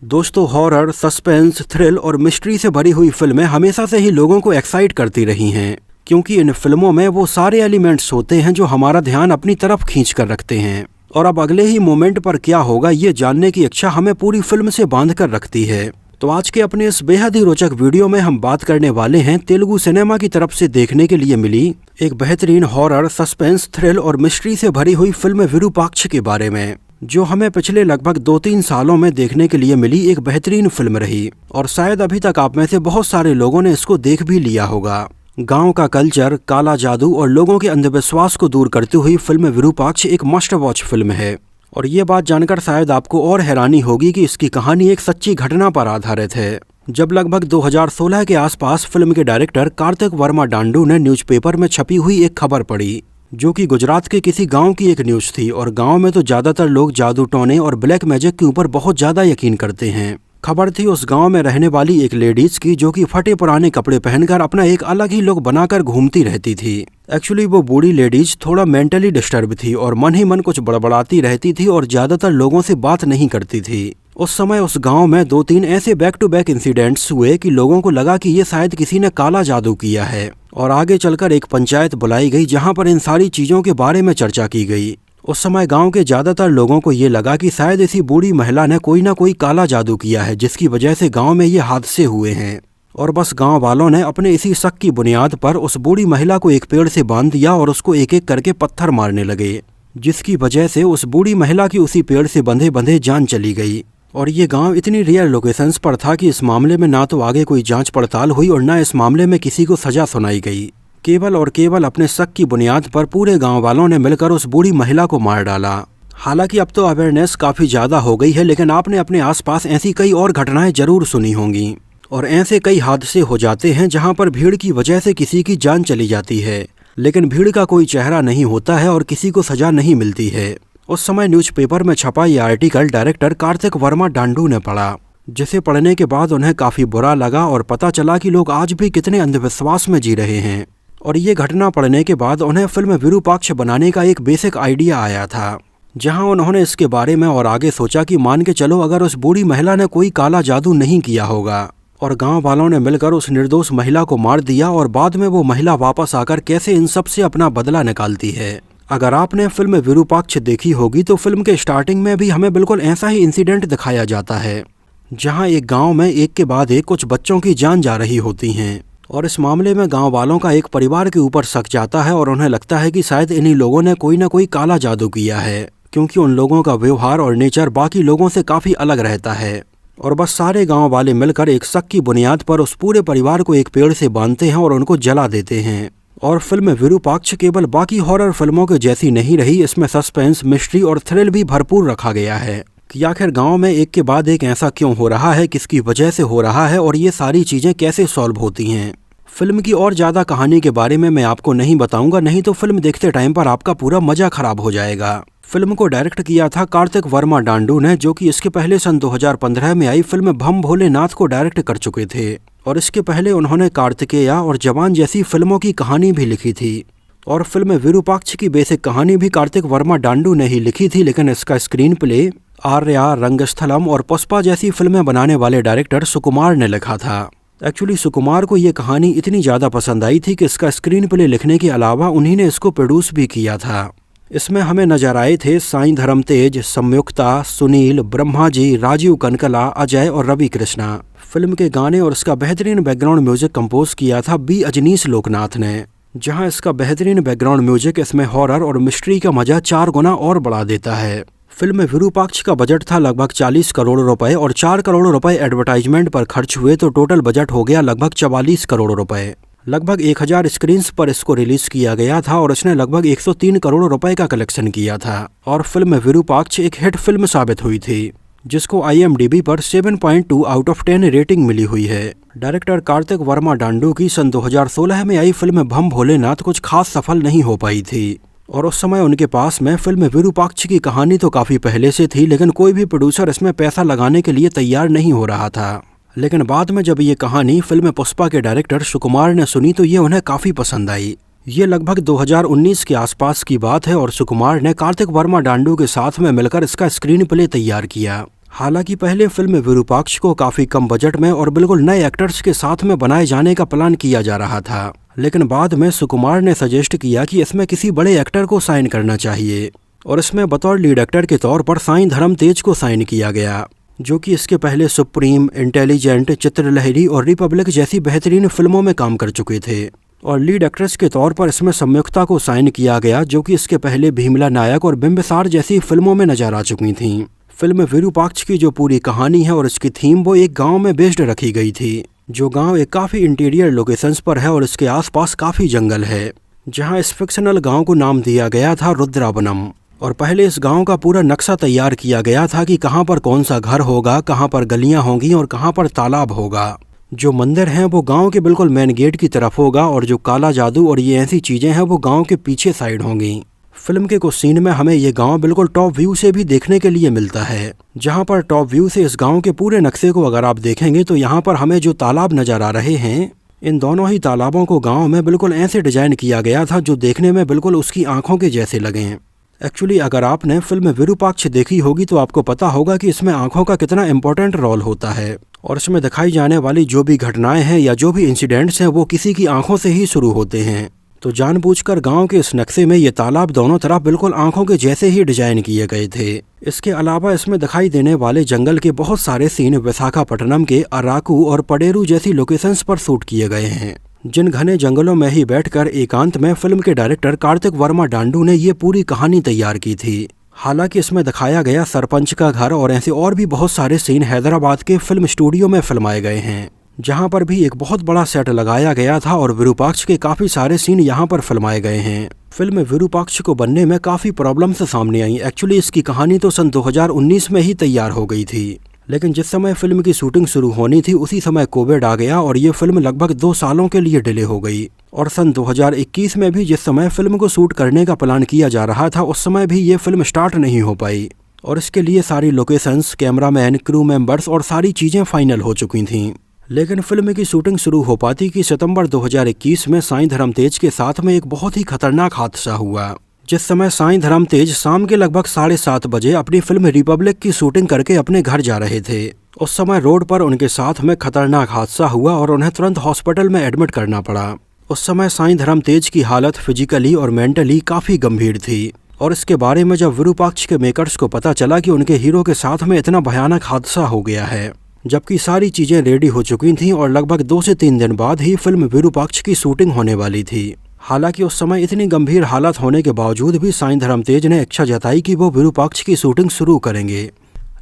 दोस्तों, horror, suspense, thrill और mystery से भरी हुई फिल्में हमेशा से ही लोगों को एक्साइट करती रही हैं, क्योंकि इन फिल्मों में वो सारे एलिमेंट्स होते हैं जो हमारा ध्यान अपनी तरफ खींच कर रखते हैं। और अब अगले ही मोमेंट पर क्या होगा ये जानने की इच्छा हमें पूरी फिल्म से बांध कर रखती है। तो आज के अपने इस बेहद ही रोचक वीडियो में हम बात करने वाले हैं तेलुगु सिनेमा की तरफ से देखने के लिए मिली एक बेहतरीन हॉरर, सस्पेंस, थ्रिल और मिस्ट्री से भरी हुई फिल्म विरूपाक्ष के बारे में, जो हमें पिछले लगभग 2-3 सालों में देखने के लिए मिली एक बेहतरीन फिल्म रही। और शायद अभी तक आप में से बहुत सारे लोगों ने इसको देख भी लिया होगा। गांव का कल्चर, काला जादू और लोगों के अंधविश्वास को दूर करती हुई फिल्म विरूपाक्ष एक मस्ट वॉच फिल्म है। और ये बात जानकर शायद आपको और हैरानी होगी कि इसकी कहानी एक सच्ची घटना पर आधारित है। जब लगभग 2016 के आसपास फिल्म के डायरेक्टर कार्तिक वर्मा डांडू ने न्यूज़पेपर में छपी हुई एक खबर पढ़ी, जो कि गुजरात के किसी गांव की एक न्यूज़ थी। और गांव में तो ज्यादातर लोग जादू टोने और ब्लैक मैजिक के ऊपर बहुत ज्यादा यकीन करते हैं। खबर थी उस गांव में रहने वाली एक लेडीज की, जो कि फटे पुराने कपड़े पहनकर अपना एक अलग ही लुक बनाकर घूमती रहती थी। एक्चुअली वो बूढ़ी लेडीज थोड़ा मेंटली डिस्टर्ब थी और मन ही मन कुछ बड़बड़ाती रहती थी और ज्यादातर लोगों से बात नहीं करती थी। उस समय उस गांव में 2-3 ऐसे बैक टू बैक इंसिडेंट्स हुए कि लोगों को लगा कि ये शायद किसी ने काला जादू किया है। और आगे चलकर एक पंचायत बुलाई गई, जहां पर इन सारी चीजों के बारे में चर्चा की गई। उस समय गांव के ज्यादातर लोगों को ये लगा कि शायद इसी बूढ़ी महिला ने कोई ना कोई काला जादू किया है, जिसकी वजह से गांव में ये हादसे हुए हैं। और बस गांव वालों ने अपने इसी शक की बुनियाद पर उस बूढ़ी महिला को एक पेड़ से बांध दिया और उसको एक एक करके पत्थर मारने लगे, जिसकी वजह से उस बूढ़ी महिला की उसी पेड़ से बंधे बंधे जान चली गई। और ये गांव इतनी रियल लोकेशंस पर था कि इस मामले में ना तो आगे कोई जांच पड़ताल हुई और ना इस मामले में किसी को सजा सुनाई गई। केवल और केवल अपने शक की बुनियाद पर पूरे गांव वालों ने मिलकर उस बूढ़ी महिला को मार डाला। हालांकि अब तो अवेयरनेस काफी ज्यादा हो गई है, लेकिन आपने अपने आसपास ऐसी कई और घटनाएं जरूर सुनी होंगी। और ऐसे कई हादसे हो जाते हैं जहां पर भीड़ की वजह से किसी की जान चली जाती है, लेकिन भीड़ का कोई चेहरा नहीं होता है और किसी को सजा नहीं मिलती है। उस समय न्यूज़पेपर में छपा ये आर्टिकल डायरेक्टर कार्तिक वर्मा डांडू ने पढ़ा, जिसे पढ़ने के बाद उन्हें काफी बुरा लगा और पता चला कि लोग आज भी कितने अंधविश्वास में जी रहे हैं। और ये घटना पढ़ने के बाद उन्हें फिल्म विरूपाक्ष बनाने का एक बेसिक आइडिया आया था, जहां उन्होंने इसके बारे में और आगे सोचा कि मान के चलो अगर उस बूढ़ी महिला ने कोई काला जादू नहीं किया होगा और गांव वालों ने मिलकर उस निर्दोष महिला को मार दिया, और बाद में वो महिला वापस आकर कैसे इन सब से अपना बदला निकालती है। अगर आपने फिल्म विरूपाक्ष देखी होगी तो फिल्म के स्टार्टिंग में भी हमें बिल्कुल ऐसा ही इंसिडेंट दिखाया जाता है, जहां एक गांव में एक के बाद एक कुछ बच्चों की जान जा रही होती हैं। और इस मामले में गांव वालों का एक परिवार के ऊपर शक जाता है और उन्हें लगता है कि शायद इन्हीं लोगों ने कोई ना कोई काला जादू किया है, क्योंकि उन लोगों का व्यवहार और नेचर बाकी लोगों से काफी अलग रहता है। और बस सारे गांव वाले मिलकर एक शक की बुनियाद पर उस पूरे परिवार को एक पेड़ से बांधते हैं और उनको जला देते हैं। और फिल्म विरूपाक्ष केवल बाकी हॉरर फिल्मों के जैसी नहीं रही, इसमें सस्पेंस, मिस्ट्री और थ्रिल भी भरपूर रखा गया है कि आखिर गांव में एक के बाद एक ऐसा क्यों हो रहा है, किसकी वजह से हो रहा है और ये सारी चीजें कैसे सॉल्व होती हैं। फिल्म की और ज्यादा कहानी के बारे में मैं आपको नहीं बताऊंगा, नहीं तो फिल्म देखते टाइम पर आपका पूरा मजा खराब हो जाएगा। फिल्म को डायरेक्ट किया था कार्तिक वर्मा डांडू ने, जो कि इसके पहले सन 2015 में आई फिल्म भम भोलेनाथ को डायरेक्ट कर चुके थे। और इसके पहले उन्होंने कार्तिकेया और जवान जैसी फिल्मों की कहानी भी लिखी थी। और फिल्म विरूपाक्ष की बेसिक कहानी भी कार्तिक वर्मा डांडू ने ही लिखी थी, लेकिन इसका स्क्रीन प्ले आर्या, रंगस्थलम और पुष्पा जैसी फिल्में बनाने वाले डायरेक्टर सुकुमार ने लिखा था। एक्चुअली सुकुमार को ये कहानी इतनी ज़्यादा पसंद आई थी कि इसका स्क्रीन प्ले लिखने के अलावा उन्हीं ने इसको प्रोड्यूस भी किया था। इसमें हमें नजर आए थे साईं धर्मतेज, संयुक्ता, सुनील, ब्रह्मा जी, राजीव कनकला, अजय और रवि कृष्णा। फिल्म के गाने और इसका बेहतरीन बैकग्राउंड म्यूजिक कंपोज किया था बी अजनीश लोकनाथ ने, जहां इसका बेहतरीन बैकग्राउंड म्यूजिक इसमें हॉरर और मिस्ट्री का मजा 4 गुना और बढ़ा देता है। फिल्म विरूपाक्ष का बजट था लगभग 40 करोड़ रुपए और 4 करोड़ रुपए एडवर्टाइजमेंट पर खर्च हुए, तो टोटल बजट हो गया लगभग 44 करोड़ रुपए। लगभग 1000 स्क्रीन्स पर इसको रिलीज किया गया था और इसने लगभग 103 करोड़ रुपए का कलेक्शन किया था। और फिल्म विरूपाक्ष एक हिट फिल्म साबित हुई थी, जिसको IMDb पर 7.2 आउट ऑफ 10 रेटिंग मिली हुई है। डायरेक्टर कार्तिक वर्मा डांडू की सन 2016 में आई फिल्म भम भोलेनाथ कुछ खास सफल नहीं हो पाई थी। और उस समय उनके पास में फिल्म विरूपाक्ष की कहानी तो काफी पहले से थी, लेकिन कोई भी प्रोड्यूसर इसमें पैसा लगाने के लिए तैयार नहीं हो रहा था। लेकिन बाद में जब ये कहानी फिल्म पुष्पा के डायरेक्टर सुकुमार ने सुनी तो ये उन्हें काफी पसंद आई। ये लगभग 2019 के आसपास की बात है और सुकुमार ने कार्तिक वर्मा डांडू के साथ में मिलकर इसका स्क्रीन प्ले तैयार किया। हालांकि पहले फिल्म विरूपाक्ष को काफी कम बजट में और बिल्कुल नए एक्टर्स के साथ में बनाए जाने का प्लान किया जा रहा था, लेकिन बाद में सुकुमार ने सजेस्ट किया कि इसमें किसी बड़े एक्टर को साइन करना चाहिए और इसमें बतौर लीड एक्टर के तौर पर साईं धर्म तेज को साइन किया गया, जो कि इसके पहले सुप्रीम, इंटेलिजेंट, चित्रलहरी और रिपब्लिक जैसी बेहतरीन फिल्मों में काम कर चुके थे। और लीड एक्ट्रेस के तौर पर इसमें संयुक्ता को साइन किया गया, जो कि इसके पहले भीमला नायक और बिंबिसार जैसी फिल्मों में नजर आ चुकी थीं। फिल्म विरूपाक्ष की जो पूरी कहानी है और इसकी थीम वो एक गांव में बेस्ड रखी गई थी, जो गांव एक काफ़ी इंटीरियर लोकेशंस पर है और इसके आसपास काफ़ी जंगल है, जहां इस फिक्शनल गांव को नाम दिया गया था रुद्रावनम। और पहले इस गांव का पूरा नक्शा तैयार किया गया था कि कहां पर कौन सा घर होगा, कहां पर गलियां होंगी और कहां पर तालाब होगा। जो मंदिर है वो गांव के बिल्कुल मेन गेट की तरफ होगा और जो काला जादू और ये ऐसी चीज़ें हैं वो गांव के पीछे साइड होंगी। फिल्म के कुछ सीन में हमें ये गांव बिल्कुल टॉप व्यू से भी देखने के लिए मिलता है, जहां पर टॉप व्यू से इस गांव के पूरे नक्शे को अगर आप देखेंगे तो यहाँ पर हमें जो तालाब नजर आ रहे हैं, इन दोनों ही तालाबों को गांव में बिल्कुल ऐसे डिजाइन किया गया था जो देखने में बिल्कुल उसकी आंखों के जैसे लगें। एक्चुअली अगर आपने फिल्म विरूपाक्ष देखी होगी तो आपको पता होगा कि इसमें आंखों का कितना इम्पोर्टेंट रोल होता है और इसमें दिखाई जाने वाली जो भी घटनाएं हैं या जो भी इंसिडेंट्स हैं वो किसी की आंखों से ही शुरू होते हैं। तो जानबूझकर गांव के इस नक्शे में ये तालाब दोनों तरफ बिल्कुल आंखों के जैसे ही डिजाइन किए गए थे। इसके अलावा इसमें दिखाई देने वाले जंगल के बहुत सारे सीन विशाखापट्टनम के अराकू और पडेरू जैसी लोकेशंस पर शूट किए गए हैं, जिन घने जंगलों में ही बैठकर एकांत में फिल्म के डायरेक्टर कार्तिक वर्मा डांडू ने ये पूरी कहानी तैयार की थी। हालांकि इसमें दिखाया गया सरपंच का घर और ऐसे और भी बहुत सारे सीन हैदराबाद के फिल्म स्टूडियो में फिल्माए गए हैं, जहां पर भी एक बहुत बड़ा सेट लगाया गया था और विरूपाक्ष के काफी सारे सीन यहां पर फिल्माए गए हैं। फिल्म विरूपाक्ष को बनने में काफी प्रॉब्लम्स सामने आई। एक्चुअली इसकी कहानी तो सन 2019 में ही तैयार हो गई थी, लेकिन जिस समय फिल्म की शूटिंग शुरू होनी थी उसी समय कोविड आ गया और ये फिल्म लगभग 2 सालों के लिए डिले हो गई। और सन 2021 में भी जिस समय फिल्म को शूट करने का प्लान किया जा रहा था उस समय भी ये फिल्म स्टार्ट नहीं हो पाई और इसके लिए सारी लोकेशंस, कैमरामैन, क्रू मेंबर्स और सारी चीज़ें फाइनल हो चुकी थीं। लेकिन फिल्म की शूटिंग शुरू हो पाती कि सितंबर 2021 में साईं धर्म तेज के साथ में एक बहुत ही खतरनाक हादसा हुआ, जिस समय साईं धर्म तेज शाम के लगभग 7:30 बजे अपनी फिल्म रिपब्लिक की शूटिंग करके अपने घर जा रहे थे। उस समय रोड पर उनके साथ में खतरनाक हादसा हुआ और उन्हें तुरंत हॉस्पिटल में एडमिट करना पड़ा। उस समय साईं धर्म तेज की हालत फिजिकली और मेंटली काफ़ी गंभीर थी और इसके बारे में जब विरूपाक्ष के मेकर्स को पता चला कि उनके हीरो के साथ में इतना भयानक हादसा हो गया है, जबकि सारी चीज़ें रेडी हो चुकी थीं और लगभग 2 से 3 दिन बाद ही फिल्म विरूपाक्ष की शूटिंग होने वाली थी। हालांकि उस समय इतनी गंभीर हालत होने के बावजूद भी साईं धर्म तेज ने इच्छा जताई कि वो विरूपाक्ष की शूटिंग शुरू करेंगे,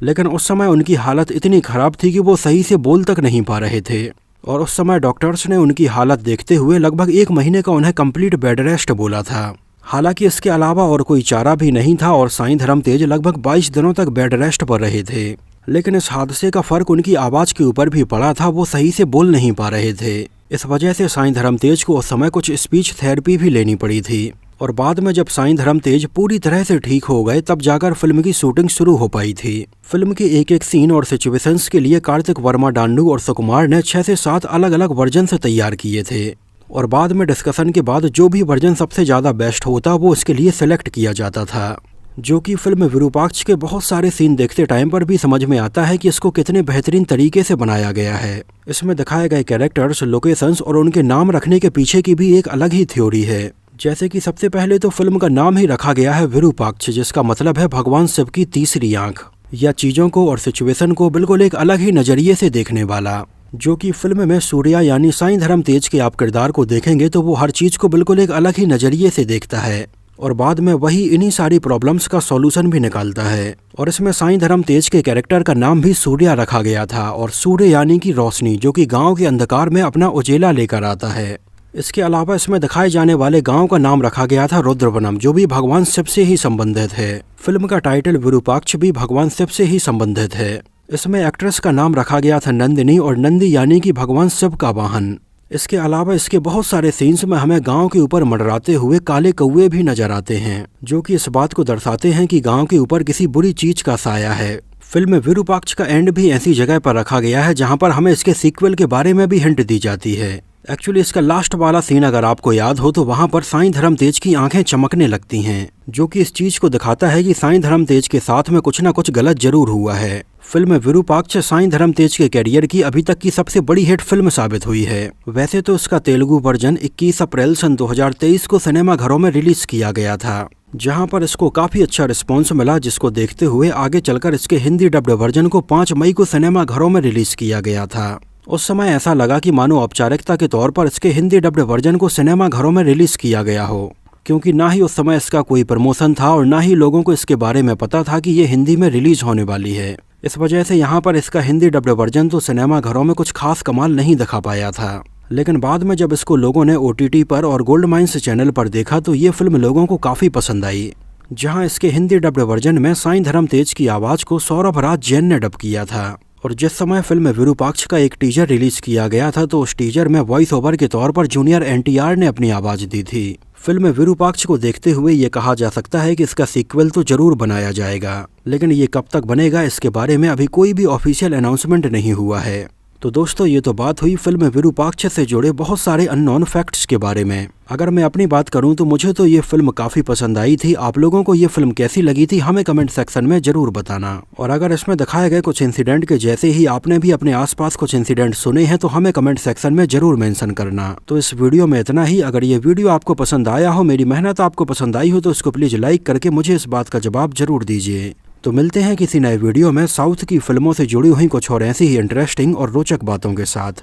लेकिन उस समय उनकी हालत इतनी खराब थी कि वो सही से बोल तक नहीं पा रहे थे और उस समय डॉक्टर्स ने उनकी हालत देखते हुए लगभग 1 महीने का उन्हें कंप्लीट बेड रेस्ट बोला था। हालांकि इसके अलावा और कोई चारा भी नहीं था और साईं धर्म तेज लगभग 22 दिनों तक बेड रेस्ट पर रहे थे। लेकिन इस हादसे का फर्क उनकी आवाज़ के ऊपर भी पड़ा था, वो सही से बोल नहीं पा रहे थे। इस वजह से साईं धर्म तेज को उस समय कुछ स्पीच थेरेपी भी लेनी पड़ी थी और बाद में जब साईं धर्म तेज पूरी तरह से ठीक हो गए तब जाकर फिल्म की शूटिंग शुरू हो पाई थी। फिल्म के एक एक सीन और सिचुएशंस के लिए कार्तिक वर्मा डांडू और सुकुमार ने 6 से 7 अलग अलग वर्जन से तैयार किए थे और बाद में डिस्कशन के बाद जो भी वर्जन सबसे ज़्यादा बेस्ट होता वो इसके लिए सेलेक्ट किया जाता था, जो कि फिल्म विरूपाक्ष के बहुत सारे सीन देखते टाइम पर भी समझ में आता है कि इसको कितने बेहतरीन तरीके से बनाया गया है। इसमें दिखाए गए कैरेक्टर्स, लोकेशंस और उनके नाम रखने के पीछे की भी एक अलग ही थ्योरी है। जैसे कि सबसे पहले तो फिल्म का नाम ही रखा गया है विरूपाक्ष, जिसका मतलब है भगवान शिव की तीसरी आंख, या चीज़ों को और सिचुएशन को बिल्कुल एक अलग ही नज़रिए से देखने वाला, जो कि फिल्म में सूर्या यानी साईं धर्म तेज के आप किरदार को देखेंगे तो वो हर चीज़ को बिल्कुल एक अलग ही नज़रिए से देखता है और बाद में वही इन्हीं सारी प्रॉब्लम्स का सॉल्यूशन भी निकालता है। और इसमें साईं धर्म तेज के कैरेक्टर का नाम भी सूर्या रखा गया था और सूर्य यानी कि रोशनी, जो कि गांव के अंधकार में अपना उजेला लेकर आता है। इसके अलावा इसमें दिखाए जाने वाले गांव का नाम रखा गया था रुद्रवनम, जो भी भगवान शिव से ही संबंधित है। फिल्म का टाइटल विरूपाक्ष भी भगवान शिव से ही संबंधित है। इसमें एक्ट्रेस का नाम रखा गया था नंदिनी और नंदी यानी कि भगवान शिव का वाहन। इसके अलावा इसके बहुत सारे सीन्स में हमें गांव के ऊपर मंडराते हुए काले कौवे भी नजर आते हैं, जो कि इस बात को दर्शाते हैं कि गांव के ऊपर किसी बुरी चीज का साया है। फिल्म में विरूपाक्ष का एंड भी ऐसी जगह पर रखा गया है जहां पर हमें इसके सीक्वल के बारे में भी हिंट दी जाती है। एक्चुअली इसका लास्ट वाला सीन अगर आपको याद हो तो वहां पर साईं धर्म तेज की आंखें चमकने लगती हैं, जो कि इस चीज को दिखाता है कि साईं धर्म तेज के साथ में कुछ ना कुछ गलत जरूर हुआ है। फिल्म विरूपाक्ष साईं धर्म तेज के कैरियर की अभी तक की सबसे बड़ी हिट फिल्म साबित हुई है। वैसे तो इसका तेलुगु वर्जन 21 अप्रैल सन 2023 को सिनेमा घरों में रिलीज किया गया था, जहां पर इसको काफी अच्छा रिस्पॉन्स मिला, जिसको देखते हुए आगे चलकर इसके हिंदी डब्ड वर्जन को 5 मई को सिनेमा घरों में रिलीज किया गया था। उस समय ऐसा लगा कि मानो औपचारिकता के तौर पर इसके हिंदी डब्ड वर्जन को सिनेमा घरों में रिलीज किया गया हो, क्योंकि ना ही उस समय इसका कोई प्रमोशन था और ना ही लोगों को इसके बारे में पता था कि ये हिंदी में रिलीज होने वाली है। इस वजह से यहाँ पर इसका हिंदी डब्ड वर्जन तो सिनेमा घरों में कुछ खास कमाल नहीं दिखा पाया था। लेकिन बाद में जब इसको लोगों ने OTT पर और गोल्ड माइंस चैनल पर देखा तो ये फिल्म लोगों को काफ़ी पसंद आई, जहां इसके हिंदी डब्ड वर्जन में साईं धर्म तेज की आवाज़ को सौरभ राज जैन ने डब किया था। और जिस समय फिल्म विरूपाक्ष का एक टीजर रिलीज किया गया था तो उस टीजर में वॉइस ओवर के तौर पर जूनियर NTR ने अपनी आवाज़ दी थी। फिल्म विरूपाक्ष को देखते हुए ये कहा जा सकता है कि इसका सीक्वल तो जरूर बनाया जाएगा, लेकिन ये कब तक बनेगा इसके बारे में अभी कोई भी ऑफिशियल अनाउंसमेंट नहीं हुआ है। तो दोस्तों, ये तो बात हुई फिल्म विरूपाक्ष से जुड़े बहुत सारे अननोन फैक्ट्स के बारे में। अगर मैं अपनी बात करूं तो मुझे तो ये फिल्म काफ़ी पसंद आई थी। आप लोगों को ये फिल्म कैसी लगी थी हमें कमेंट सेक्शन में ज़रूर बताना। और अगर इसमें दिखाए गए कुछ इंसिडेंट के जैसे ही आपने भी अपने आसपास कुछ इंसिडेंट सुने हैं तो हमें कमेंट सेक्शन में ज़रूर मेंशन करना। तो इस वीडियो में इतना ही। अगर ये वीडियो आपको पसंद आया हो, मेरी मेहनत आपको पसंद आई हो, तो इसको प्लीज़ लाइक करके मुझे इस बात का जवाब ज़रूर दीजिए। तो मिलते हैं किसी नए वीडियो में साउथ की फिल्मों से जुड़ी हुई कुछ और ऐसी ही इंटरेस्टिंग और रोचक बातों के साथ।